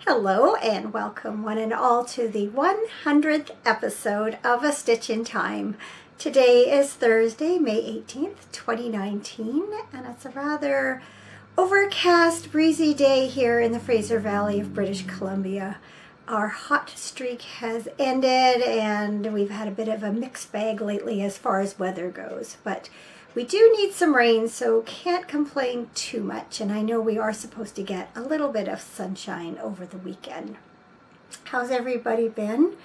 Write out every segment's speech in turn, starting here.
Hello and welcome one and all to the 100th episode of A Stitch in Time. Today is Thursday, May 18th, 2019, and it's a rather overcast, breezy day here in the Fraser Valley of British Columbia. Our hot streak has ended and we've had a bit of a mixed bag lately as far as weather goes, but we do need some rain, so can't complain too much, and I know we are supposed to get a little bit of sunshine over the weekend. How's everybody been?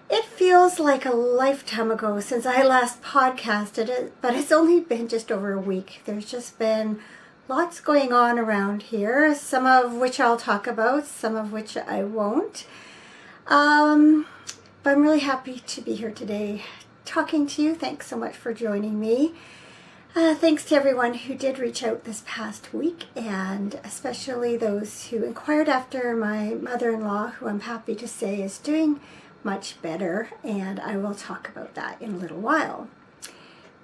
It feels like a lifetime ago since I last podcasted it, but it's only been just over a week. There's just been lots going on around here, some of which I'll talk about, some of which I won't. But I'm really happy to be here today talking to you. Thanks so much for joining me. Thanks to everyone who did reach out this past week, and especially those who inquired after my mother-in-law, who I'm happy to say is doing much better, and I will talk about that in a little while.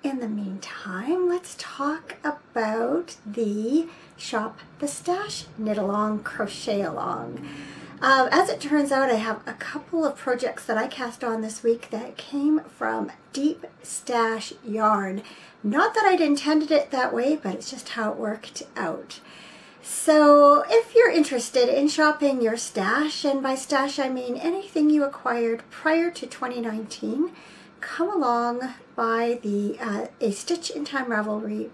In the meantime, let's talk about the Shop the Stash Knit Along, Crochet Along. As it turns out, I have a couple of projects that I cast on this week that came from Deep Stash Yarn. Not that I'd intended it that way, but it's just how it worked out. So if you're interested in shopping your stash, and by stash I mean anything you acquired prior to 2019, come along by the A Stitch in Time Ravelry,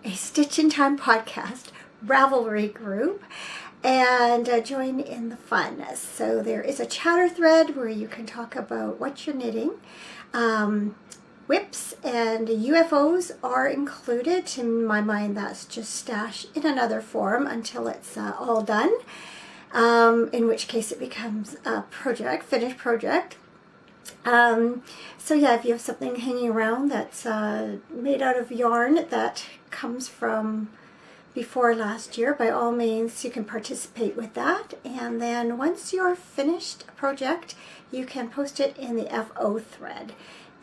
A Stitch in Time podcast Ravelry group, and join in the fun. So there is a chatter thread where you can talk about what you're knitting. Whips and UFOs are included. To my mind, that's just stash in another form until it's all done, in which case it becomes a project, finished project. So yeah, if you have something hanging around that's made out of yarn that comes from before last year, by all means you can participate with that, and then once you're finished a project you can post it in the FO thread.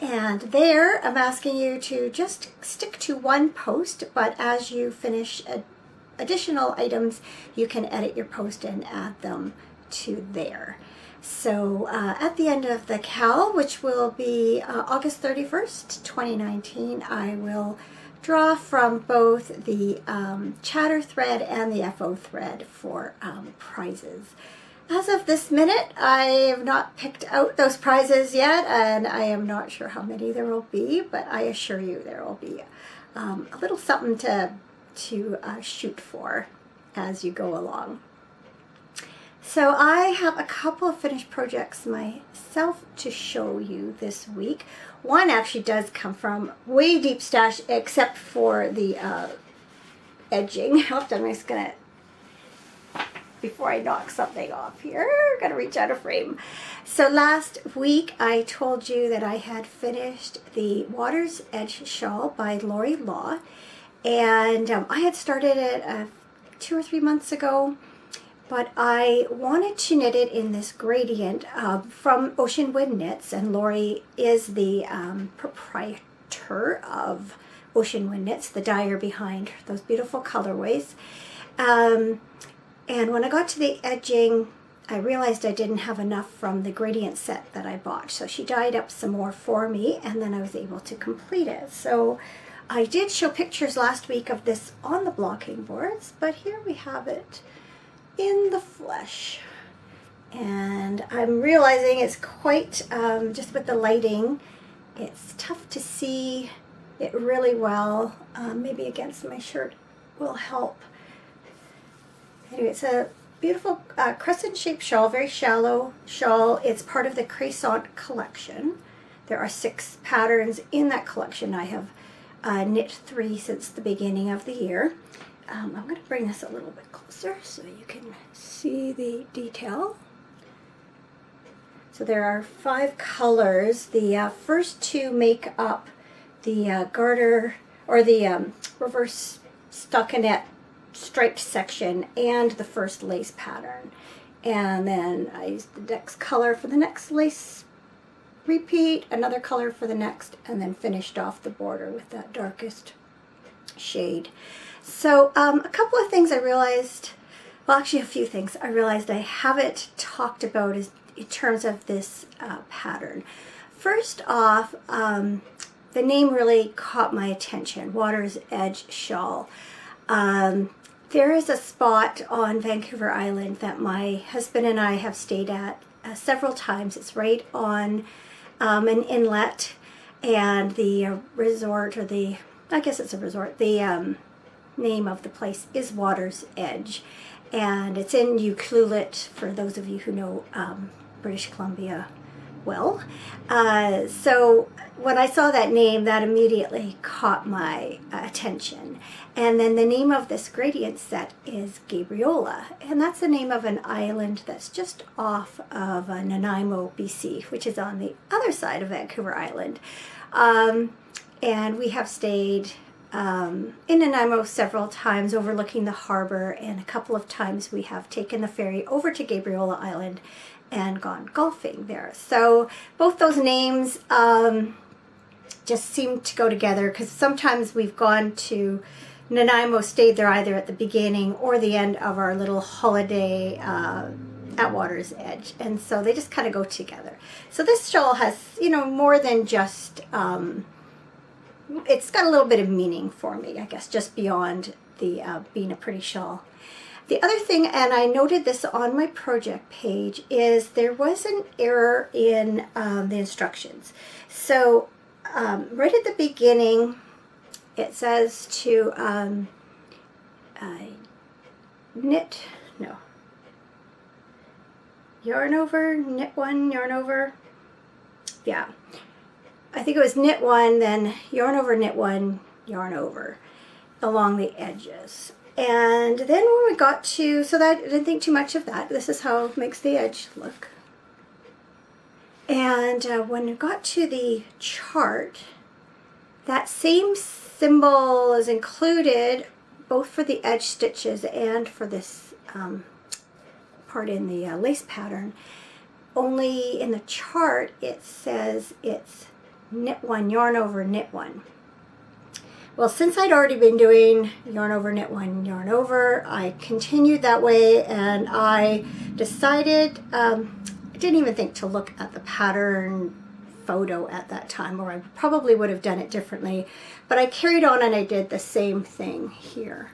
And there I'm asking you to just stick to one post, but as you finish additional items you can edit your post and add them to there. So at the end of the CAL, which will be August 31st, 2019, I will draw from both the chatter thread and the FO thread for prizes. As of this minute, I have not picked out those prizes yet, and I am not sure how many there will be, but I assure you there will be a little something to shoot for as you go along. So I have a couple of finished projects myself to show you this week. One actually does come from way deep stash, except for the edging. I'm just gonna, before I knock something off here, gotta reach out of frame. So last week I told you that I had finished the Water's Edge shawl by Lori Law, and I had started it 2 or 3 months ago, but I wanted to knit it in this gradient from Ocean Wind Knits, and Lori is the proprietor of Ocean Wind Knits, the dyer behind those beautiful colorways. And when I got to the edging, I realized I didn't have enough from the gradient set that I bought. So she dyed up some more for me, and then I was able to complete it. So I did show pictures last week of this on the blocking boards, but here we have it in the flesh. And I'm realizing it's quite, just with the lighting, it's tough to see it really well. Maybe against my shirt will help. Anyway, it's a beautiful crescent-shaped shawl, very shallow shawl. It's part of the Crescent collection. There are 6 patterns in that collection. I have knit 3 since the beginning of the year. I'm going to bring this a little bit closer so you can see the detail. So there are 5 colors. The first 2 make up the garter, or the reverse stockinette striped section, and the first lace pattern. And then I used the next color for the next lace repeat, another color for the next, and then finished off the border with that darkest shade. So a couple of things I realized Well, actually a few things I realized I haven't talked about is in terms of this pattern. First off, the name really caught my attention, Water's Edge Shawl. There is a spot on Vancouver Island that my husband and I have stayed at several times. It's right on an inlet, and the resort, or the, I guess it's a resort, the name of the place is Water's Edge, and it's in Ucluelet, for those of you who know British Columbia well. So when I saw that name, that immediately caught my attention. And then the name of this gradient set is Gabriola, and that's the name of an island that's just off of Nanaimo, BC, which is on the other side of Vancouver Island. And we have stayed in Nanaimo several times, overlooking the harbor, and a couple of times we have taken the ferry over to Gabriola Island and gone golfing there. So both those names just seem to go together, because sometimes we've gone to Nanaimo, stayed there either at the beginning or the end of our little holiday at Water's Edge, and so they just kind of go together. So this shawl has, you know, more than just, it's got a little bit of meaning for me, I guess, just beyond the being a pretty shawl. The other thing, and I noted this on my project page, is there was an error in the instructions. So right at the beginning, it says to yarn over, knit one, yarn over. Yeah, I think it was knit one, then yarn over, knit one, yarn over along the edges. And then when we got to, so that I didn't think too much of that. This is how it makes the edge look. And when we got to the chart, that same symbol is included both for the edge stitches and for this part in the lace pattern. Only in the chart it says it's knit one, yarn over, knit one. Well, since I'd already been doing yarn over, knit one, yarn over, I continued that way, and I decided, I didn't even think to look at the pattern photo at that time, or I probably would have done it differently, but I carried on and I did the same thing here.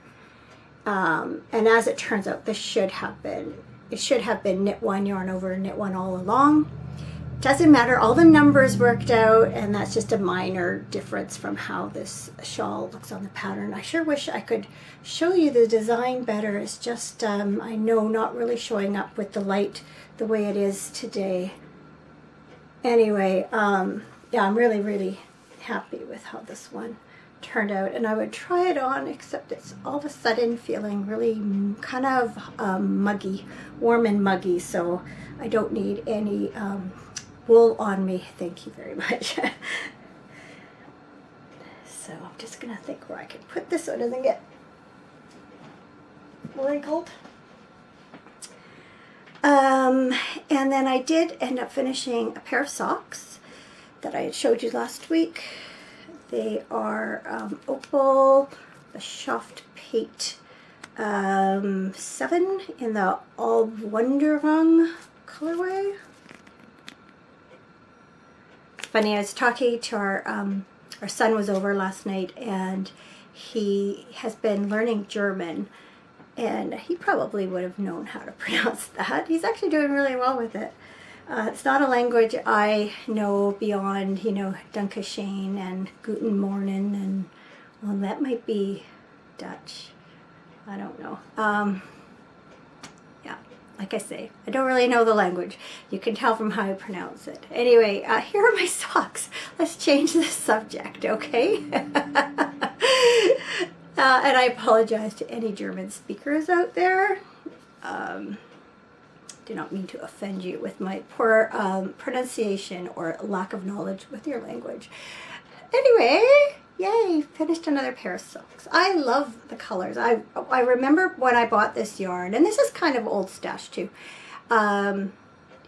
And as it turns out, this should have been, it should have been knit one, yarn over, knit one all along. Doesn't matter, all the numbers worked out, and that's just a minor difference from how this shawl looks on the pattern. I sure wish I could show you the design better. It's just, I know, not really showing up with the light the way it is today. Anyway, yeah, I'm really, really happy with how this one turned out, and I would try it on, except it's all of a sudden feeling really kind of muggy, warm and muggy, so I don't need any wool on me. Thank you very much. So I'm just gonna think where I can put this so it doesn't get wrinkled. And then I did end up finishing a pair of socks that I had showed you last week. They are Opal, the Soft Pate 7 in the All Wonderung colorway. Funny, I was talking to our son was over last night, and he has been learning German, and he probably would have known how to pronounce that. He's actually doing really well with it. It's not a language I know beyond, you know, Danke schön and Guten Morgen, and well, that might be Dutch. I don't know. Yeah, like I say, I don't really know the language. You can tell from how I pronounce it. Anyway, here are my socks. Let's change the subject, okay? And I apologize to any German speakers out there. Do not mean to offend you with my poor pronunciation or lack of knowledge with your language. Anyway, yay, finished another pair of socks. I love the colors. I remember when I bought this yarn, and this is kind of old stash too.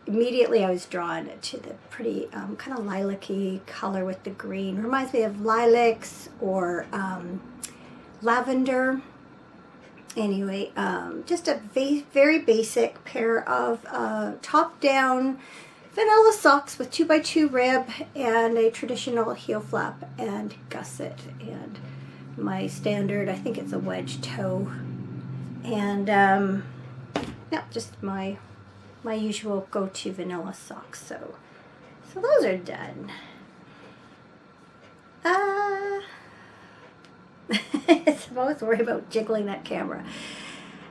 Immediately I was drawn to the pretty kind of lilac-y color with the green. Reminds me of lilacs or lavender. anyway, just a very basic pair of top-down vanilla socks with 2x2 rib and a traditional heel flap and gusset, and my standard, I think it's a wedge toe, and yeah, just my usual go-to vanilla socks. So those are done. I'm always worried about jiggling that camera.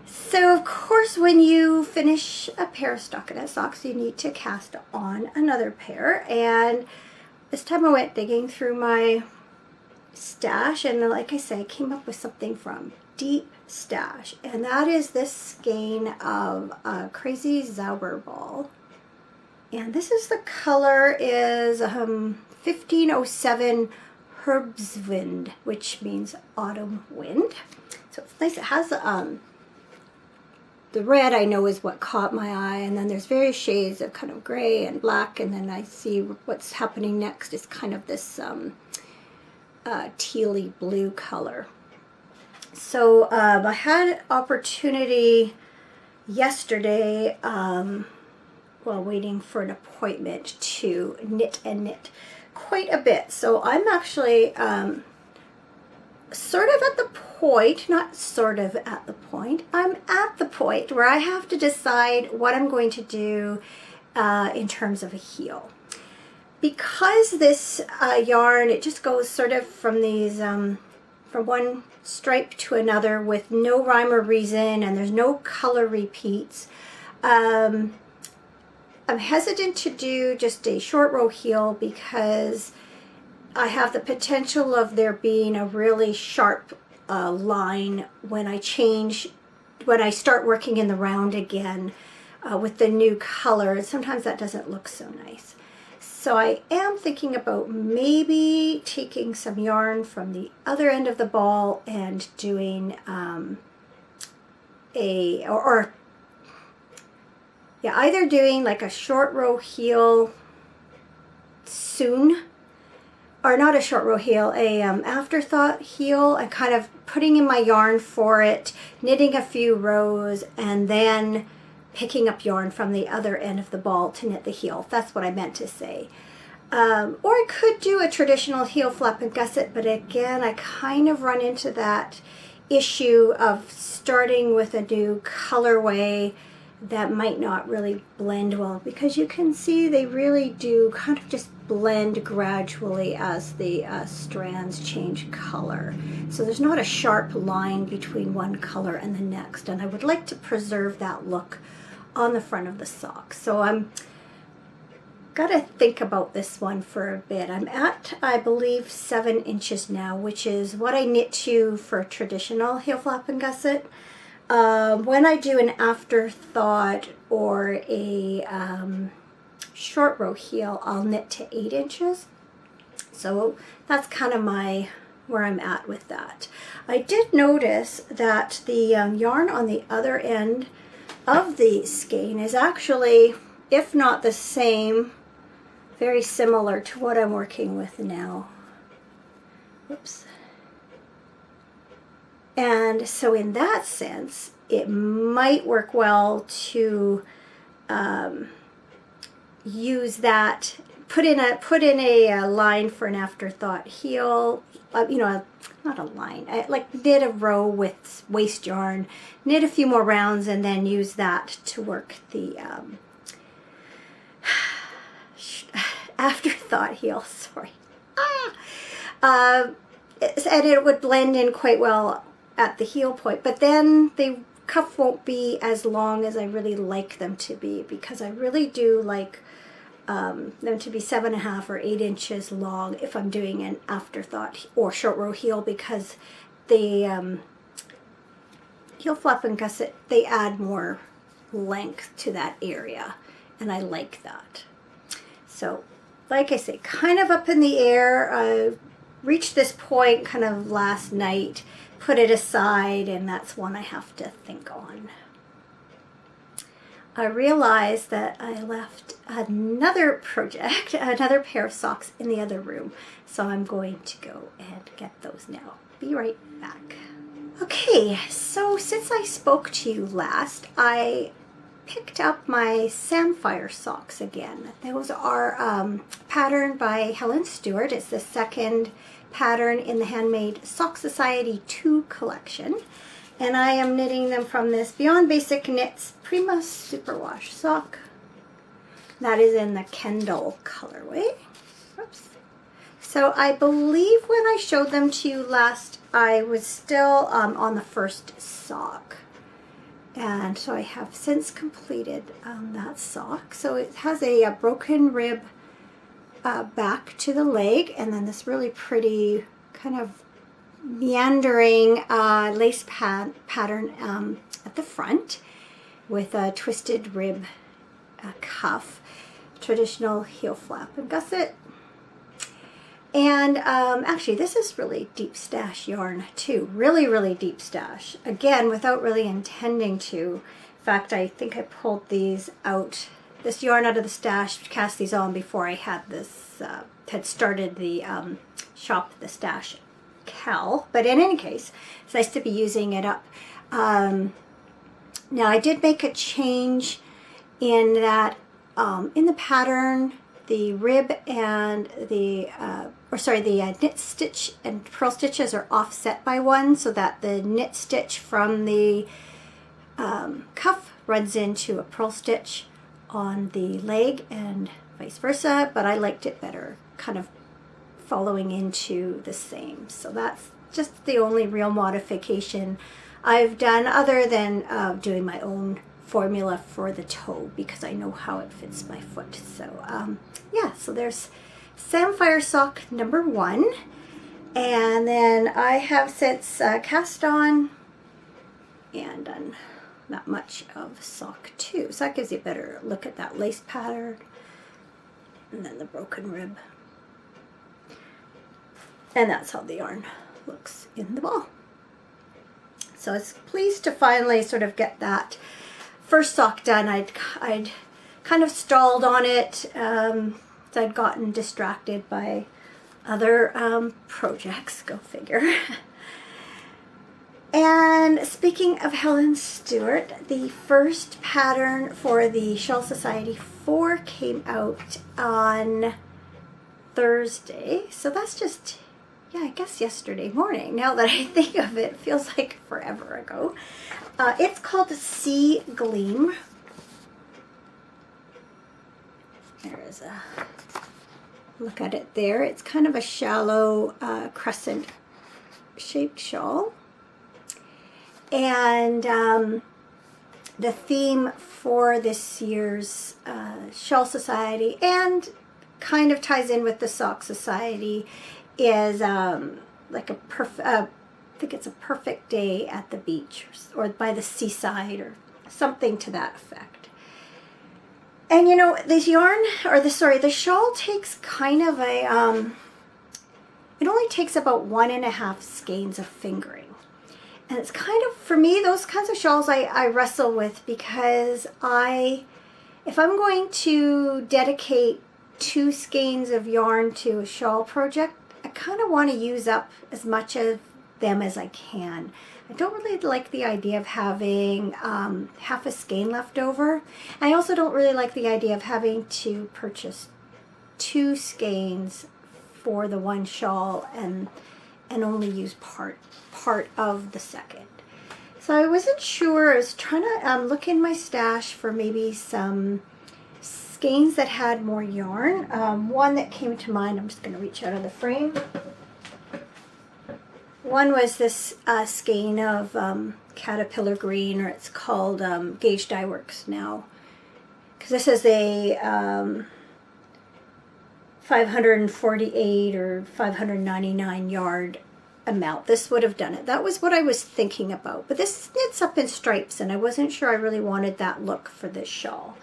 So of course, when you finish a pair of stockinette socks, you need to cast on another pair. And this time I went digging through my stash, and like I say, I came up with something from deep stash, and that is this skein of Crazy Zauber ball. And this is the color is 1507 Herbstwind, which means autumn wind. So it's nice. It has the red, I know, is what caught my eye, and then there's various shades of kind of gray and black, and then I see what's happening next is kind of this tealy blue color. So I had opportunity yesterday while waiting for an appointment to knit quite a bit. So I'm actually sort of at the point, not sort of at the point, I'm at the point where I have to decide what I'm going to do in terms of a heel. Because this yarn, it just goes sort of from these, from one stripe to another with no rhyme or reason, and there's no color repeats. I'm hesitant to do just a short row heel because I have the potential of there being a really sharp line when I start working in the round again with the new color. Sometimes that doesn't look so nice. So I am thinking about maybe taking some yarn from the other end of the ball and doing either doing like a short row heel soon, or not a short row heel, a afterthought heel, and kind of putting in my yarn for it, knitting a few rows, and then picking up yarn from the other end of the ball to knit the heel. That's what I meant to say. Or I could do a traditional heel flap and gusset, but again, I kind of run into that issue of starting with a new colorway that might not really blend well, because you can see they really do kind of just blend gradually as the strands change color. So there's not a sharp line between one color and the next, and I would like to preserve that look on the front of the sock. So I'm gotta think about this one for a bit. I'm at, I believe, 7 inches now, which is what I knit to for traditional heel flap and gusset. When I do an afterthought or a short row heel, I'll knit to 8 inches. So that's kind of where I'm at with that. I did notice that the yarn on the other end of the skein is actually, if not the same, very similar to what I'm working with now. Whoops. And so in that sense, it might work well to use that, put in a line for an afterthought heel, not a line, like knit a row with waste yarn, knit a few more rounds, and then use that to work the afterthought heel, sorry. And it would blend in quite well at the heel point, but then the cuff won't be as long as I really like them to be, because I really do like them to be 7.5 or 8 inches long if I'm doing an afterthought or short row heel, because the heel flap and gusset, they add more length to that area, and I like that. So like I say, kind of up in the air. I reached this point kind of last night, put it aside, and that's one I have to think on. I realized that I left another project, another pair of socks in the other room, so I'm going to go and get those now. Be right back. Okay, so since I spoke to you last, I picked up my Sapphire socks again. Those are patterned by Helen Stewart. It's the second pattern in the Handmade Sock Society 2 collection. And I am knitting them from this Beyond Basic Knits Prima Superwash sock. That is in the Kendall colorway. Oops. So I believe when I showed them to you last, I was still on the first sock. And so I have since completed that sock. So it has a broken rib back to the leg, and then this really pretty kind of meandering lace pattern at the front with a twisted rib cuff, traditional heel flap and gusset. And actually this is really deep stash yarn too, really deep stash, again without really intending to. In fact, I think I pulled these out, this yarn out of the stash, cast these on before I had this had started the shop the stash cal. But in any case, it's nice to be using it up. Now I did make a change in that in the pattern, the rib and the knit stitch and purl stitches are offset by one, so that the knit stitch from the cuff runs into a purl stitch on the leg and vice versa, but I liked it better kind of following into the same. So that's just the only real modification I've done, other than doing my own formula for the toe because I know how it fits my foot. So yeah, so there's Sapphire sock number 1, and then I have since cast on and done that much of sock 2. So that gives you a better look at that lace pattern and then the broken rib. And that's how the yarn looks in the ball. So I was pleased to finally sort of get that first sock done. I'd kind of stalled on it. So I'd gotten distracted by other projects, go figure. And speaking of Helen Stewart, the first pattern for the Shawl Society 4 came out on Thursday. So that's just, yeah, I guess yesterday morning. Now that I think of it, feels like forever ago. It's called Sea Gleam. There is a look at it there. It's kind of a shallow crescent shaped shawl. And the theme for this year's Shawl Society, and kind of ties in with the Sock Society, is like a perfect, I think it's a perfect day at the beach or by the seaside or something to that effect. And you know, this yarn, or the shawl takes kind of a, it only takes about 1.5 skeins of fingering. And it's kind of, for me, those kinds of shawls I wrestle with, because if I'm going to dedicate 2 skeins of yarn to a shawl project, I kind of want to use up as much of them as I can. I don't really like the idea of having half a skein left over. I also don't really like the idea of having to purchase 2 skeins for the one shawl and only use part of the second. So I wasn't sure. I was trying to look in my stash for maybe some skeins that had more yarn. One that came to mind, I'm just going to reach out of the frame. One was this skein of Caterpillar Green, or it's called Gauge Dye Works now, because this is a 548 or 599 yard amount. This would have done it. That was what I was thinking about. But this knits up in stripes, and I wasn't sure I really wanted that look for this shawl.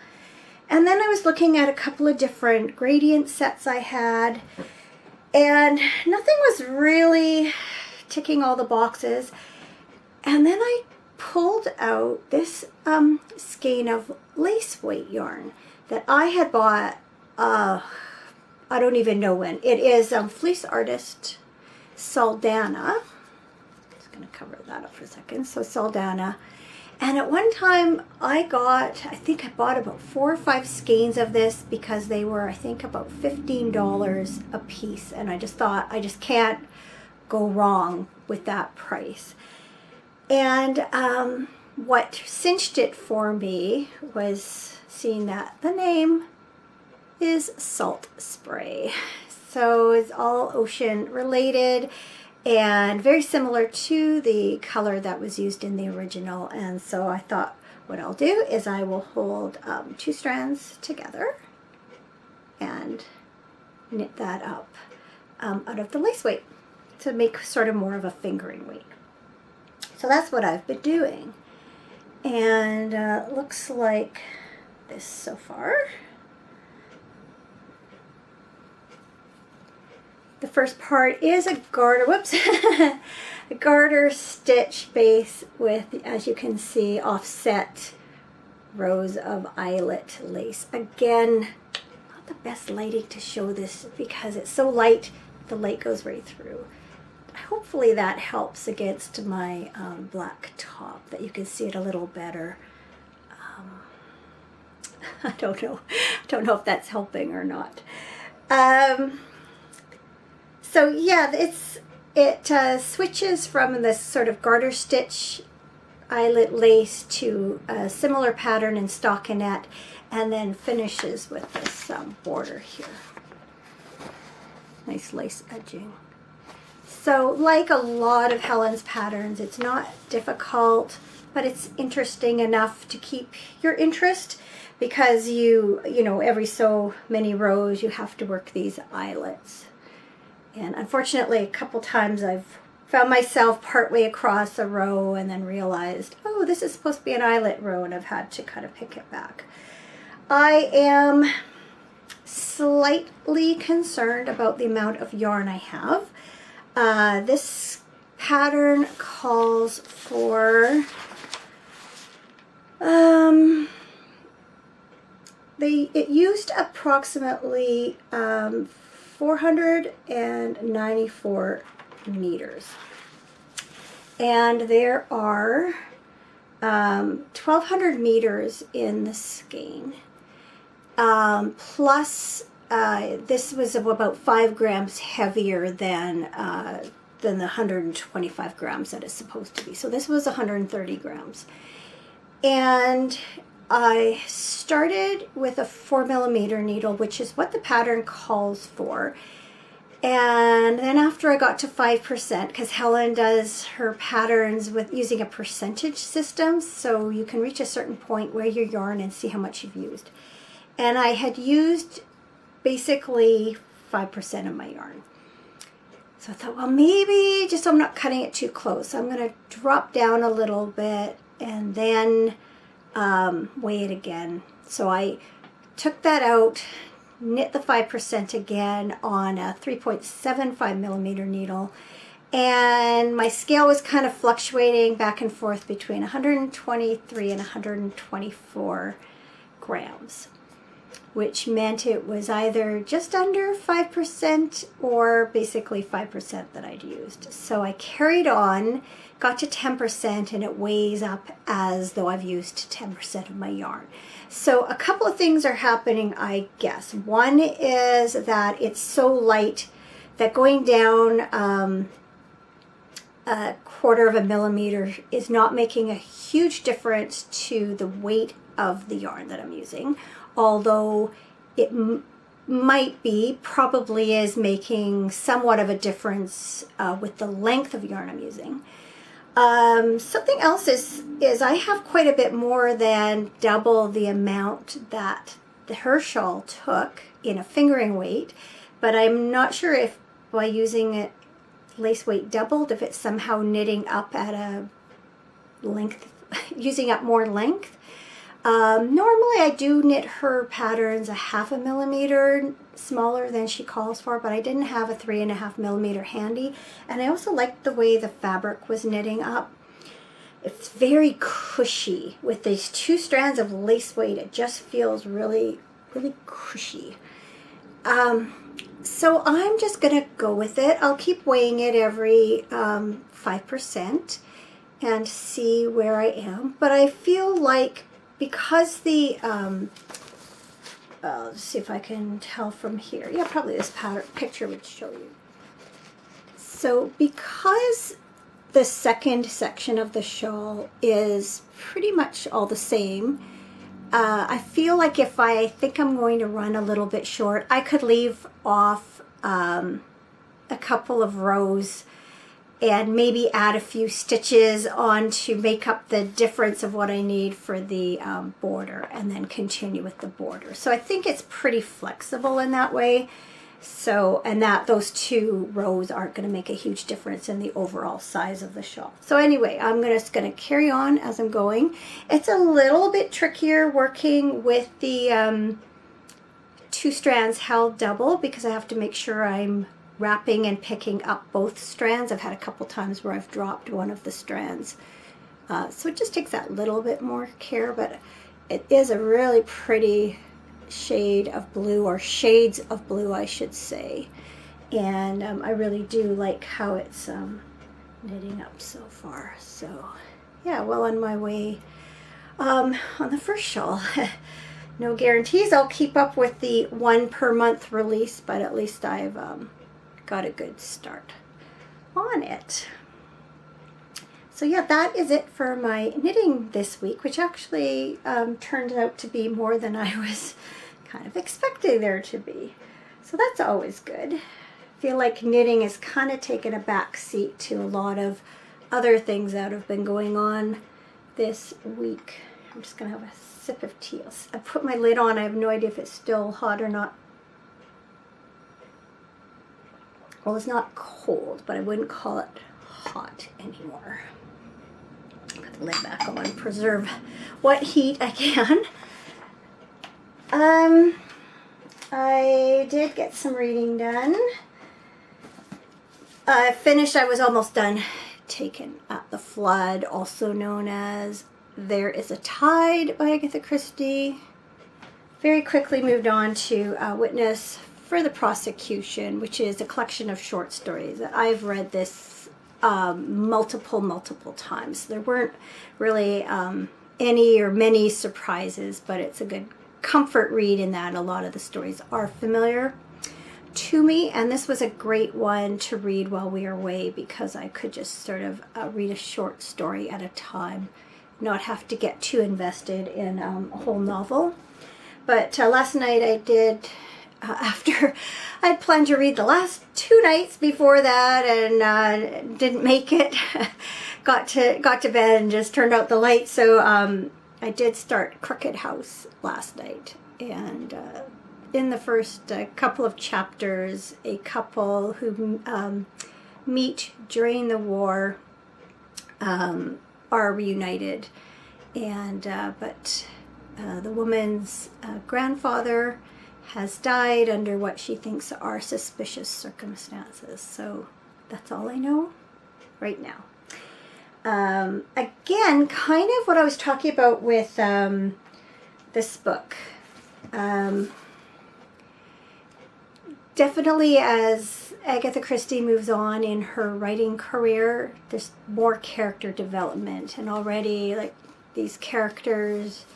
And then I was looking at a couple of different gradient sets I had, and nothing was really ticking all the boxes. And then I pulled out this skein of lace weight yarn that I had bought, I don't even know when. It is Fleece Artist Saldana. Just going to cover that up for a second. So Saldana. And at one time I think I bought about 4 or 5 skeins of this because they were, I think, about $15 a piece. And I just thought, I just can't go wrong with that price. And what cinched it for me was seeing that the name is Salt Spray. So it's all ocean related and very similar to the color that was used in the original. And so I thought what I'll do is I will hold 2 strands together and knit that up out of the lace weight to make sort of more of a fingering weight. So that's what I've been doing. And looks like this so far. The first part is a garter, whoops, a garter stitch base with, as you can see, offset rows of eyelet lace. Again, not the best lighting to show this because it's so light, the light goes right through. Hopefully that helps against my black top, that you can see it a little better. I don't know if that's helping or not. So yeah, it switches from this sort of garter stitch eyelet lace to a similar pattern in stockinette, and then finishes with this border here. Nice lace edging. So like a lot of Helen's patterns, it's not difficult, but it's interesting enough to keep your interest, because you know, every so many rows you have to work these eyelets. And unfortunately, a couple times I've found myself partway across a row and then realized, oh, this is supposed to be an eyelet row, and I've had to kind of pick it back. I am slightly concerned about the amount of yarn I have. This pattern calls for it used approximately 494 meters, and there are 1,200 meters in the skein, plus this was about 5 grams heavier than the 125 grams that it's supposed to be. So this was 130 grams. And I started with a 4mm needle, which is what the pattern calls for. And then after I got to 5%, because Helen does her patterns with using a percentage system, so you can reach a certain point where your yarn and see how much you've used. And I had used basically 5% of my yarn. So I thought, well, maybe just so I'm not cutting it too close, I'm going to drop down a little bit and then weigh it again. So I took that out, knit the 5% again on a 3.75mm needle, and my scale was kind of fluctuating back and forth between 123 and 124 grams, which meant it was either just under 5% or basically 5% that I'd used. So I carried on, got to 10%, and it weighs up as though I've used 10% of my yarn. So a couple of things are happening, I guess. One is that it's so light that going down a 1/4 millimeter is not making a huge difference to the weight of the yarn that I'm using, although it probably is making somewhat of a difference with the length of yarn I'm using. Something else is I have quite a bit more than double the amount that her shawl took in a fingering weight, but I'm not sure if by using it lace weight doubled, if it's somehow knitting up at a length, using up more length. Normally I do knit her patterns a 1/2 millimeter smaller than she calls for, but I didn't have a 3.5 millimeter handy, and I also liked the way the fabric was knitting up. It's very cushy with these 2 strands of lace weight. It just feels really, really cushy. So I'm just going to go with it. I'll keep weighing it every 5% and see where I am. But I feel like because the, let's see if I can tell from here. Yeah, probably this picture would show you. So because the second section of the shawl is pretty much all the same, I feel like if I think I'm going to run a little bit short, I could leave off a couple of rows and maybe add a few stitches on to make up the difference of what I need for the border, and then continue with the border. So I think it's pretty flexible in that way. So, and that those 2 rows aren't going to make a huge difference in the overall size of the shawl. So anyway, I'm just going to carry on as I'm going. It's a little bit trickier working with the 2 strands held double, because I have to make sure I'm wrapping and picking up both strands. I've had a couple times where I've dropped one of the strands. So it just takes that little bit more care, but it is a really pretty shade of blue, or shades of blue I should say, and I really do like how it's knitting up so far. So yeah, well on my way on the first shawl. No guarantees I'll keep up with the 1 per month release, but at least I've got a good start on it. So yeah, that is it for my knitting this week, which actually turned out to be more than I was kind of expecting there to be. So that's always good. I feel like knitting has kind of taken a back seat to a lot of other things that have been going on this week. I'm just going to have a sip of tea. I put my lid on. I have no idea if it's still hot or not. Well, it's not cold, but I wouldn't call it hot anymore. Put the lid back on, preserve what heat I can. I did get some reading done. I was almost done Taken at the Flood, also known as There Is a Tide by Agatha Christie. Very quickly moved on to Witness for the Prosecution, which is a collection of short stories. I've read this multiple times. There weren't really any or many surprises, but it's a good comfort read in that a lot of the stories are familiar to me, and this was a great one to read while we were away, because I could just sort of read a short story at a time, not have to get too invested in a whole novel. But last night I did, after I'd planned to read the last 2 nights before that and didn't make it, got to bed and just turned out the light. So I did start Crooked House last night, and in the first couple of chapters, a couple who meet during the war are reunited, and but the woman's grandfather has died under what she thinks are suspicious circumstances. So that's all I know right now. Again, kind of what I was talking about with this book. Definitely as Agatha Christie moves on in her writing career, there's more character development, and already like these characters,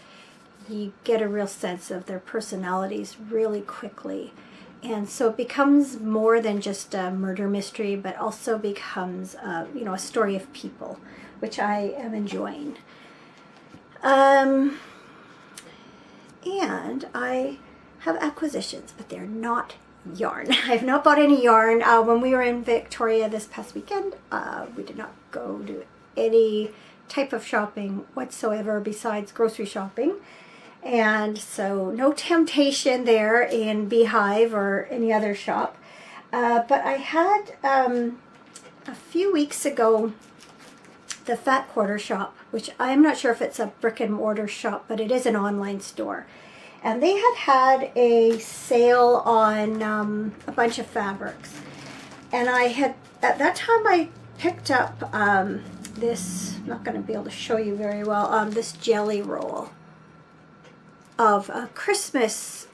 you get a real sense of their personalities really quickly. And so it becomes more than just a murder mystery, but also becomes, you know, a story of people, which I am enjoying. And I have acquisitions, but they're not yarn. I have not bought any yarn. When we were in Victoria this past weekend, we did not go do any type of shopping whatsoever besides grocery shopping. And so no temptation there in Beehive or any other shop. But I had, a few weeks ago, the Fat Quarter shop, which I'm not sure if it's a brick and mortar shop, but it is an online store. And they had a sale on a bunch of fabrics. And I had, at that time I picked up this, I'm not going to be able to show you very well, this jelly roll of Christmas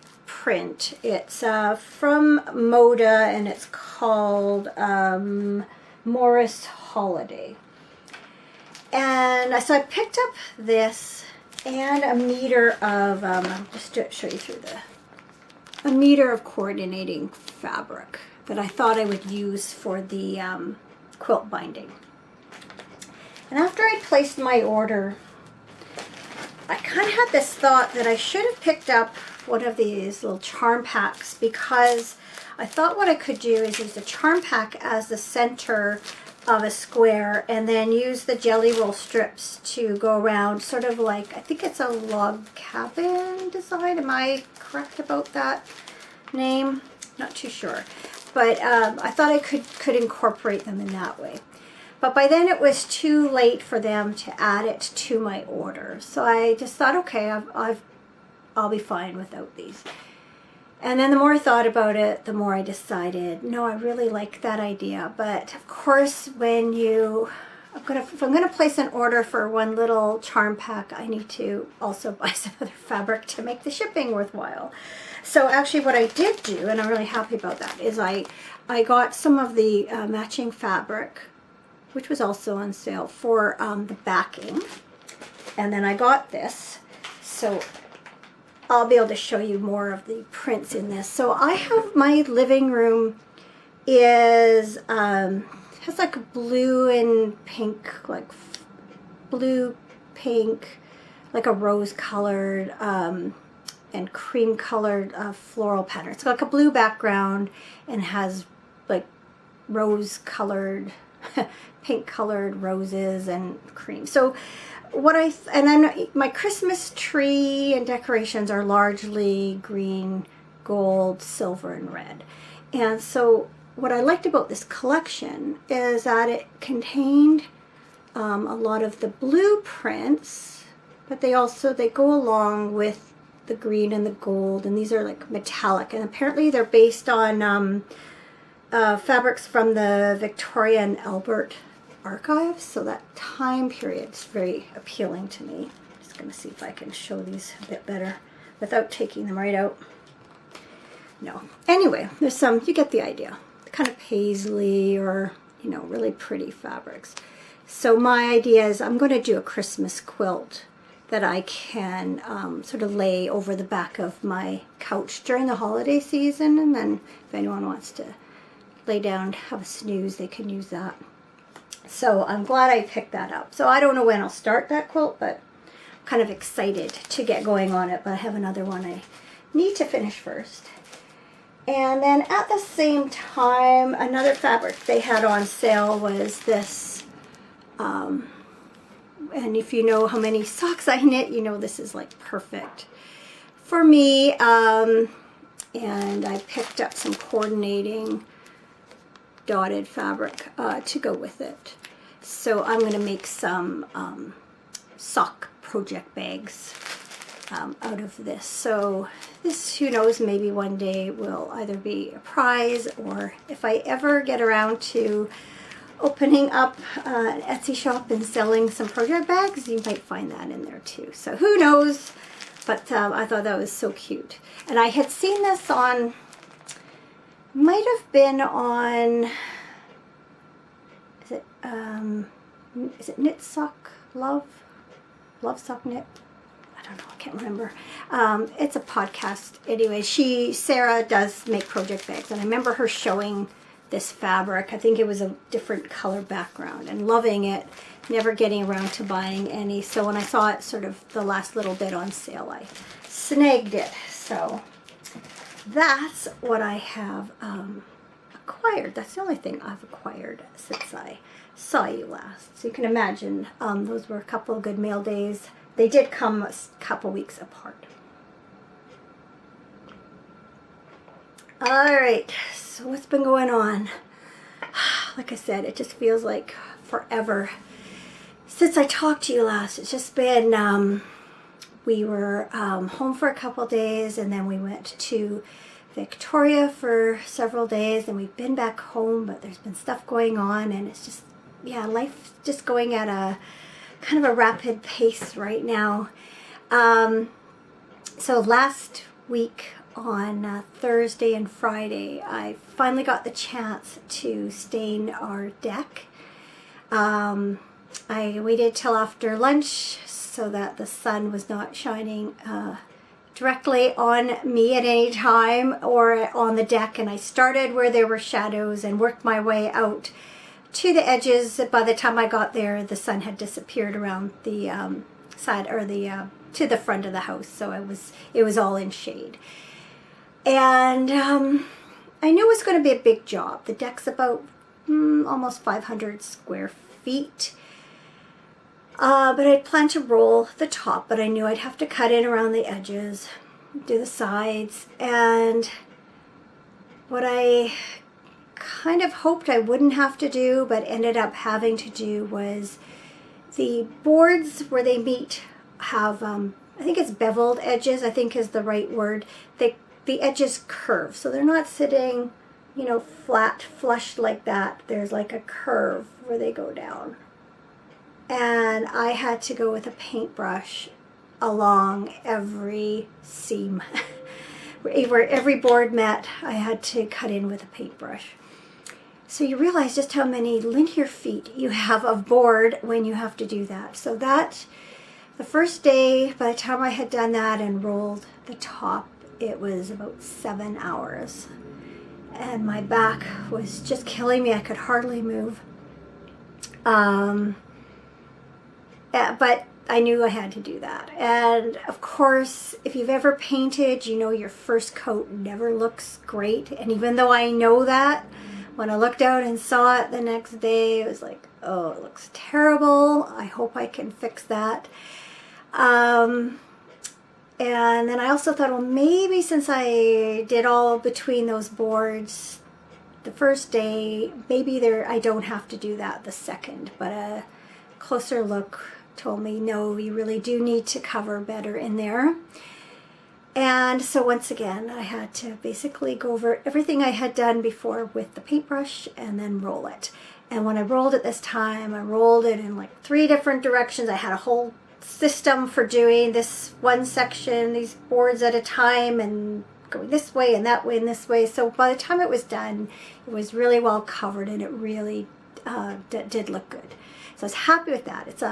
print. It's from Moda, and it's called Morris Holiday. And so I picked up this and a meter of, I'll just show you through a meter of coordinating fabric that I thought I would use for the quilt binding. And after I placed my order, I kind of had this thought that I should have picked up one of these little charm packs, because I thought what I could do is use the charm pack as the center of a square and then use the jelly roll strips to go around, sort of like, I think it's a log cabin design. Am I correct about that name? Not too sure. But I thought I could incorporate them in that way. But by then it was too late for them to add it to my order. So I just thought, okay, I'll be fine without these. And then the more I thought about it, the more I decided, no, I really like that idea. But of course, when if I'm gonna place an order for one little charm pack, I need to also buy some other fabric to make the shipping worthwhile. So actually what I did do, and I'm really happy about that, is I got some of the matching fabric, which was also on sale, for the backing. And then I got this. So I'll be able to show you more of the prints in this. So I have, my living room is, has like a blue and pink, like blue, pink, like a rose colored and cream colored floral pattern. It's like a blue background and has like rose colored, pink colored roses and cream. So my Christmas tree and decorations are largely green, gold, silver, and red. And so what I liked about this collection is that it contained a lot of the blueprints, but they go along with the green and the gold, and these are like metallic, and apparently they're based on fabrics from the Victoria and Albert archives, so that time period is very appealing to me. I'm just going to see if I can show these a bit better without taking them right out. No. Anyway, there's some, you get the idea. Kind of paisley or, really pretty fabrics. So my idea is I'm going to do a Christmas quilt that I can sort of lay over the back of my couch during the holiday season, and then if anyone wants to lay down, have a snooze, they can use that. So I'm glad I picked that up. So I don't know when I'll start that quilt, but I'm kind of excited to get going on it. But I have another one I need to finish first. And then at the same time, another fabric they had on sale was this. And if you know how many socks I knit, you know this is like perfect for me. And I picked up some coordinating dotted fabric to go with it. So I'm going to make some sock project bags out of this. So this, who knows, maybe one day will either be a prize, or if I ever get around to opening up an Etsy shop and selling some project bags, you might find that in there too. So who knows, but I thought that was so cute. And I had seen this on, might have been on, is it Knit Sock Love Sock Knit? I don't know, I can't remember. It's a podcast. Anyway, Sarah does make project bags, and I remember her showing this fabric. I think it was a different color background, and loving it, never getting around to buying any. So when I saw it sort of the last little bit on sale, I snagged it. So that's what I have acquired. That's the only thing I've acquired since I saw you last. So you can imagine those were a couple of good mail days. They did come a couple weeks apart. All right, so what's been going on? Like I said, it just feels like forever since I talked to you last. It's just been, we were home for a couple days, and then we went to Victoria for several days, and we've been back home, but there's been stuff going on, and it's just, yeah, life's just going at a kind of a rapid pace right now. So last week on Thursday and Friday, I finally got the chance to stain our deck. I waited till after lunch so that the sun was not shining directly on me at any time or on the deck, and I started where there were shadows and worked my way out to the edges. By the time I got there, the sun had disappeared around the side, or the to the front of the house, so it was all in shade. And I knew it was going to be a big job. The deck's about almost 500 square feet. But I'd planned to roll the top, but I knew I'd have to cut in around the edges, do the sides, and what I kind of hoped I wouldn't have to do, but ended up having to do, was the boards where they meet have, I think it's beveled edges, I think is the right word. The edges curve, so they're not sitting, you know, flat, flush like that. There's like a curve where they go down. And I had to go with a paintbrush along every seam. Where every board met, I had to cut in with a paintbrush. So you realize just how many linear feet you have of board when you have to do that. So that, the first day, by the time I had done that and rolled the top, it was about 7 hours. And my back was just killing me. I could hardly move. But I knew I had to do that. And of course, if you've ever painted, you know your first coat never looks great. And even though I know that, when I looked out and saw it the next day, it was like, oh, it looks terrible. I hope I can fix that. And then I also thought, well, maybe since I did all between those boards the first day, maybe I don't have to do that the second. But a closer look told me, no, you really do need to cover better in there. And so once again, I had to basically go over everything I had done before with the paintbrush and then roll it. And when I rolled it this time, I rolled it in like 3 different directions. I had a whole system for doing this one section, these boards at a time, and going this way and that way and this way. So by the time it was done, it was really well covered, and it really did look good. So I was happy with that. It's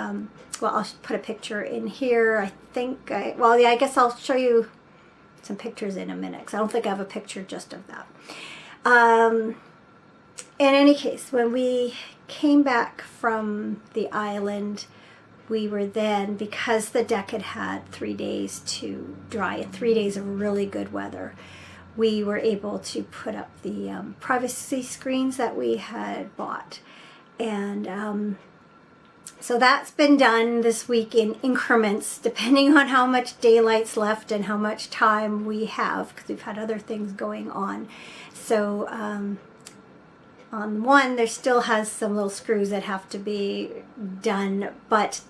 well, I'll put a picture in here. I think I guess I'll show you some pictures in a minute, because I don't think I have a picture just of that. In any case, when we came back from the island, we were then, because the deck had 3 days to dry and 3 days of really good weather, we were able to put up the privacy screens that we had bought. And so that's been done this week in increments, depending on how much daylight's left and how much time we have, because we've had other things going on. So on one, there still has some little screws that have to be done, but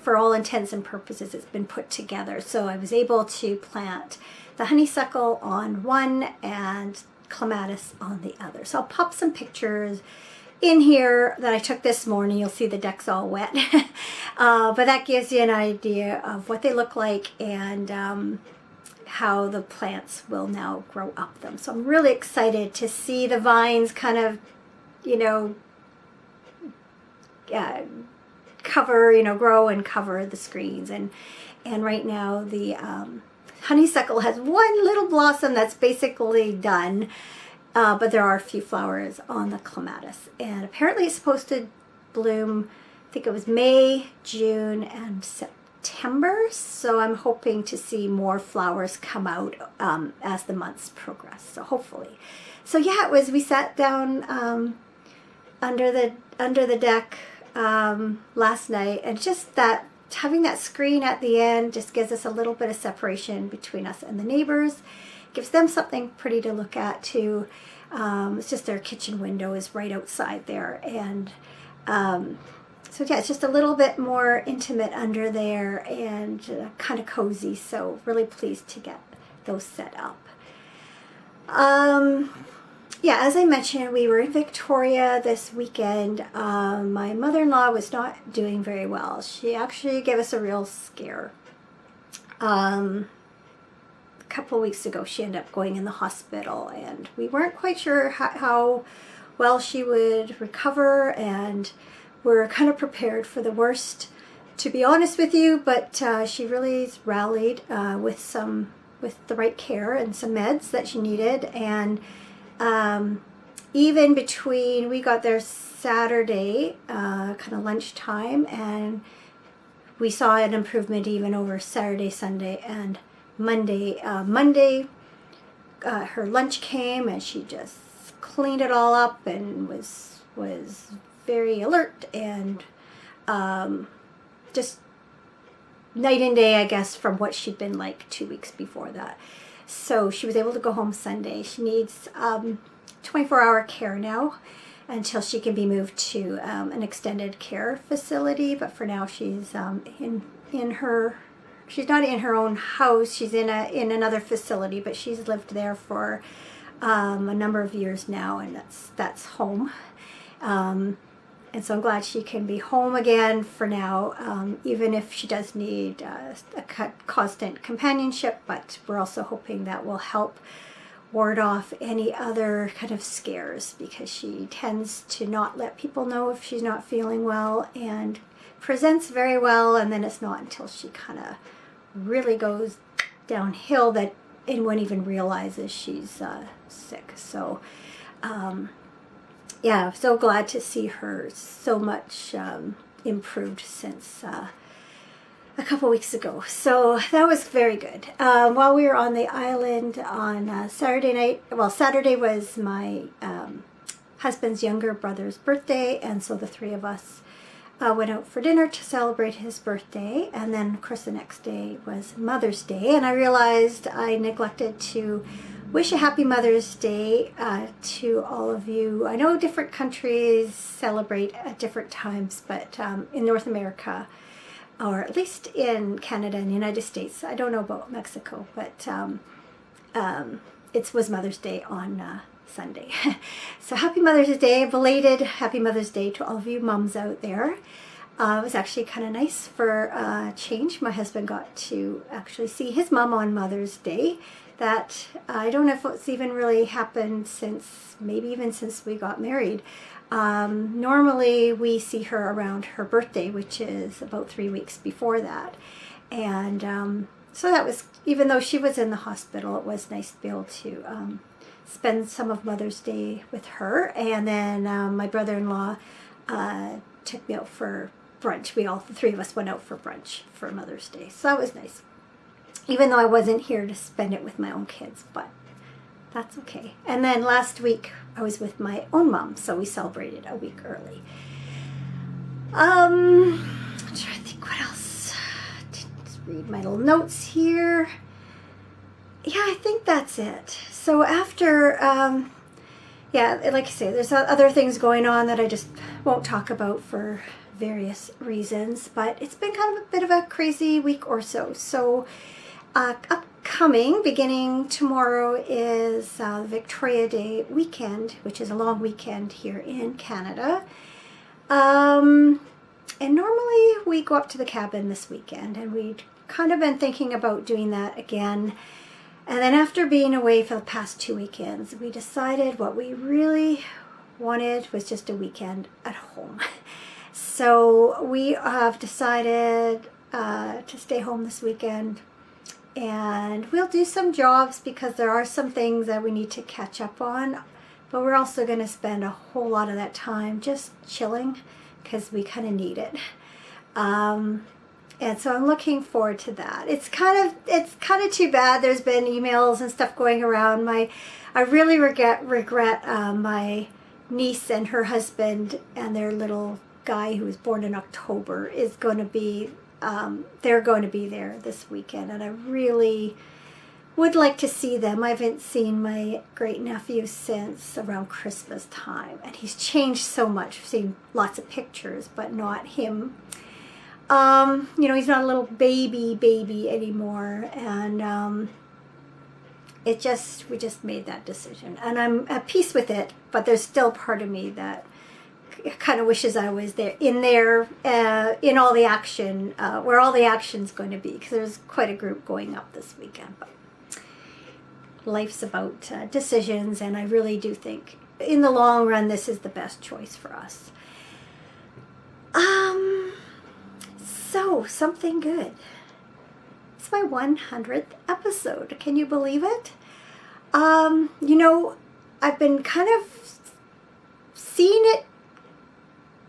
for all intents and purposes, it's been put together. So I was able to plant the honeysuckle on one and clematis on the other. So I'll pop some pictures in here that I took this morning. You'll see the deck's all wet. But that gives you an idea of what they look like and how the plants will now grow up them. So I'm really excited to see the vines kind of, you know, cover, you know, grow and cover the screens. And right now the honeysuckle has one little blossom that's basically done. But there are a few flowers on the clematis, and apparently it's supposed to bloom, I think it was May, June, and September, so I'm hoping to see more flowers come out as the months progress, so hopefully. So yeah, we sat down under the deck last night, and just that, having that screen at the end just gives us a little bit of separation between us and the neighbors. Gives them something pretty to look at too. It's just their kitchen window is right outside there, and so yeah, it's just a little bit more intimate under there and kind of cozy. So really pleased to get those set up. Yeah, as I mentioned, we were in Victoria this weekend. My mother-in-law was not doing very well. She actually gave us a real scare. couple of weeks ago, she ended up going in the hospital, and we weren't quite sure how well she would recover, and we're kind of prepared for the worst, to be honest with you, but she really rallied with the right care and some meds that she needed. And even between, we got there Saturday, kind of lunchtime, and we saw an improvement even over Saturday, Sunday, and Monday. Monday, her lunch came, and she just cleaned it all up and was very alert, and just night and day, I guess, from what she'd been like 2 weeks before that. So she was able to go home Sunday. She needs 24-hour care now until she can be moved to an extended care facility. But for now, she's she's not in her own house. She's in another facility, but she's lived there for a number of years now, and that's home. And so I'm glad she can be home again for now, even if she does need a constant companionship. But we're also hoping that will help ward off any other kind of scares, because she tends to not let people know if she's not feeling well, and presents very well, and then it's not until she kind of really goes downhill that anyone even realizes she's sick. So yeah, I'm so glad to see her so much improved since a couple weeks ago. So that was very good. While we were on the island on Saturday night, well, Saturday was my husband's younger brother's birthday, and so the three of us went out for dinner to celebrate his birthday. And then, of course, the next day was Mother's Day, and I realized I neglected to wish a happy Mother's Day to all of you. I know different countries celebrate at different times, but in North America, or at least in Canada and the United States, I don't know about Mexico, but it was Mother's Day on Sunday. So happy Mother's Day, belated happy Mother's Day to all of you moms out there. It was actually kind of nice for a change. My husband got to actually see his mom on Mother's Day. That I don't know if it's even really happened since, maybe even since we got married. Normally we see her around her birthday, which is about 3 weeks before that. And so that was, even though she was in the hospital, it was nice to be able to spend some of Mother's Day with her. And then my brother-in-law took me out for brunch. The three of us went out for brunch for Mother's Day. So that was nice. Even though I wasn't here to spend it with my own kids, but that's okay. And then last week I was with my own mom, so we celebrated a week early. I'm trying to think what else. Just read my little notes here. Yeah, I think that's it. So after, yeah, like I say, there's other things going on that I just won't talk about for various reasons, but it's been kind of a bit of a crazy week or so. So upcoming, beginning tomorrow, is Victoria Day weekend, which is a long weekend here in Canada. And normally we go up to the cabin this weekend, and we'd kind of been thinking about doing that again. And then after being away for the past 2 weekends, we decided what we really wanted was just a weekend at home. So we have decided to stay home this weekend. And we'll do some jobs because there are some things that we need to catch up on, but we're also going to spend a whole lot of that time just chilling because we kind of need it. And so I'm looking forward to that. It's kind of too bad. There's been emails and stuff going around. I really regret my niece and her husband and their little guy who was born in October is going to be. They're going to be there this weekend, and I really would like to see them. I haven't seen my great nephew since around Christmas time, and he's changed so much. I've seen lots of pictures, but not him. He's not a little baby anymore, and we just made that decision, and I'm at peace with it. But there's still part of me that kind of wishes I was there in all the action, where all the action's going to be, because there's quite a group going up this weekend. But life's about decisions, and I really do think in the long run this is the best choice for us. So something good. It's my 100th episode. Can you believe it? You know, I've been kind of seeing it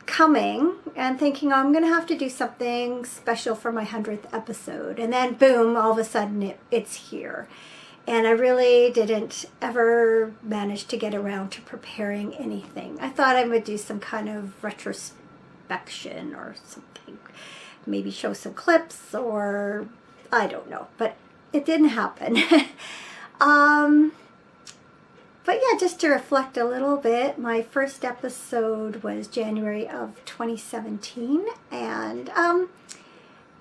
coming and thinking, oh, I'm going to have to do something special for my 100th episode. And then boom, all of a sudden it's here. And I really didn't ever manage to get around to preparing anything. I thought I would do some kind of retrospection or something. Maybe show some clips, or I don't know. But it didn't happen. But yeah, just to reflect a little bit, my first episode was January of 2017. And,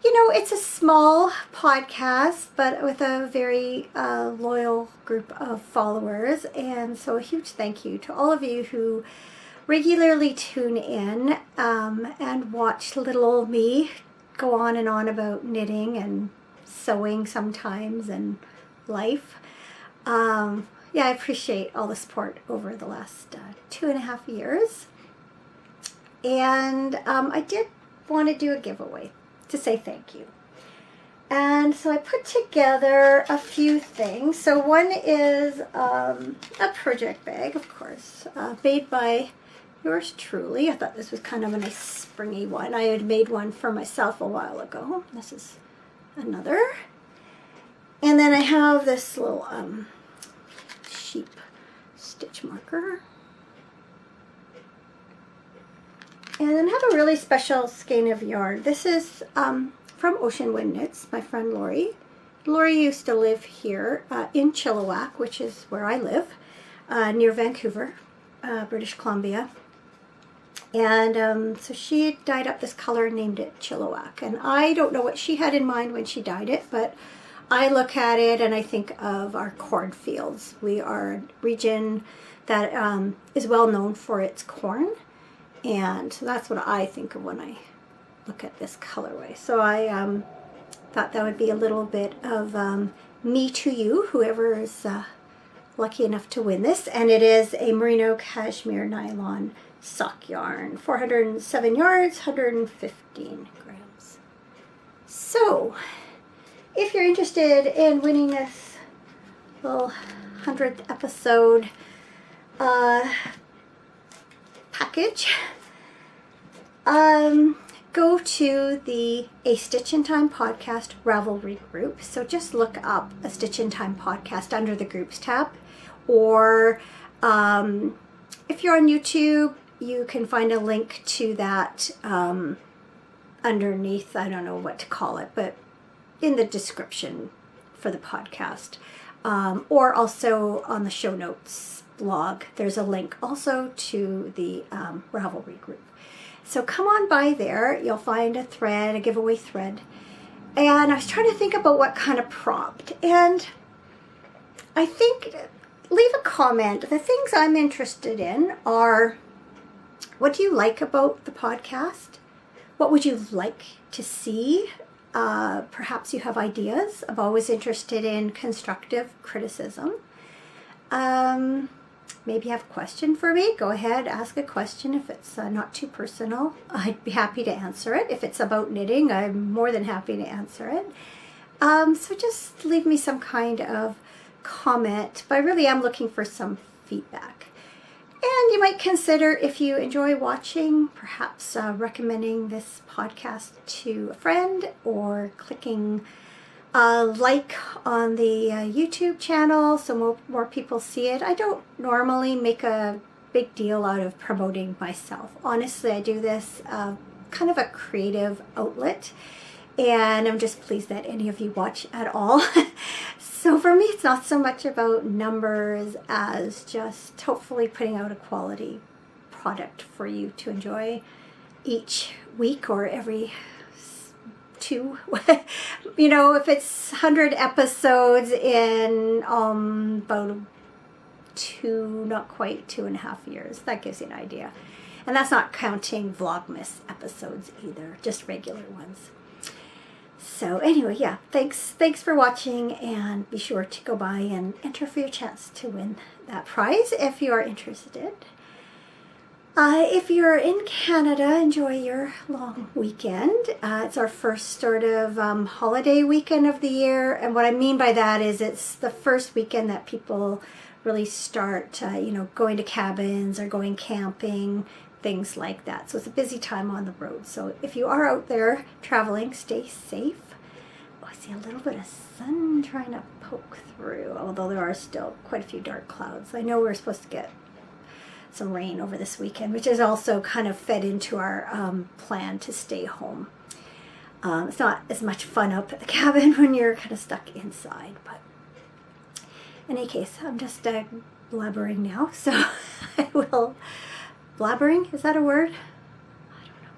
you know, it's a small podcast, but with a very loyal group of followers. And so a huge thank you to all of you who regularly tune in and watch little old me go on and on about knitting and sewing sometimes and life. Yeah, I appreciate all the support over the last 2.5 years. And I did want to do a giveaway to say thank you. And so I put together a few things. So one is a project bag, of course, made by yours truly. I thought this was kind of a nice springy one. I had made one for myself a while ago. This is another. And then I have this little sheep stitch marker. And then I have a really special skein of yarn. This is from Ocean Wind Knits, my friend Lori. Lori used to live here in Chilliwack, which is where I live, near Vancouver, British Columbia. And so she dyed up this color and named it Chilliwack. And I don't know what she had in mind when she dyed it, but I look at it and I think of our cornfields. We are a region that is well known for its corn. And so that's what I think of when I look at this colorway. So I thought that would be a little bit of me to you, whoever is lucky enough to win this. And it is a merino cashmere nylon sock yarn, 407 yards, 115 grams. So if you're interested in winning this little 100th episode package, go to the A Stitch in Time podcast Ravelry group. So just look up A Stitch in Time podcast under the groups tab, or if you're on YouTube, you can find a link to that underneath, I don't know what to call it, but in the description for the podcast, or also on the show notes blog, there's a link also to the Ravelry group. So come on by there, you'll find a thread, a giveaway thread. And I was trying to think about what kind of prompt, and I think leave a comment. The things I'm interested in are, what do you like about the podcast? What would you like to see? Perhaps you have ideas. I'm always interested in constructive criticism. Maybe you have a question for me. Go ahead, ask a question. If it's not too personal, I'd be happy to answer it. If it's about knitting, I'm more than happy to answer it. So just leave me some kind of comment. But I really am looking for some feedback. And you might consider, if you enjoy watching, perhaps recommending this podcast to a friend, or clicking like on the YouTube channel so more people see it. I don't normally make a big deal out of promoting myself. Honestly, I do this kind of a creative outlet, and I'm just pleased that any of you watch at all. So for me, it's not so much about numbers as just hopefully putting out a quality product for you to enjoy each week or every 2. You know, if it's 100 episodes in about 2, not quite 2.5 years, that gives you an idea. And that's not counting Vlogmas episodes either, just regular ones. So anyway, yeah, thanks for watching, and be sure to go by and enter for your chance to win that prize if you are interested. If you're in Canada, enjoy your long weekend. It's our first sort of holiday weekend of the year, and what I mean by that is it's the first weekend that people really start, going to cabins or going camping, things like that. So it's a busy time on the road. So if you are out there traveling, stay safe. Oh, I see a little bit of sun trying to poke through, although there are still quite a few dark clouds. I know we're supposed to get some rain over this weekend, which is also kind of fed into our plan to stay home. It's not as much fun up at the cabin when you're kind of stuck inside, but in any case, I'm just blabbering now, so I will... Blabbering? Is that a word? I don't know.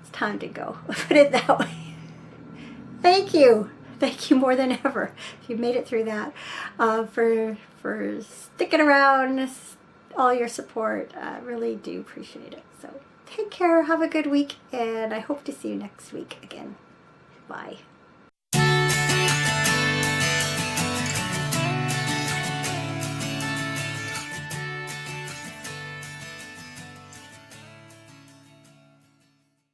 It's time to go. Put it that way. Thank you. Thank you more than ever. If you made it through that, for sticking around, all your support. I really do appreciate it. So take care. Have a good week, and I hope to see you next week again. Bye.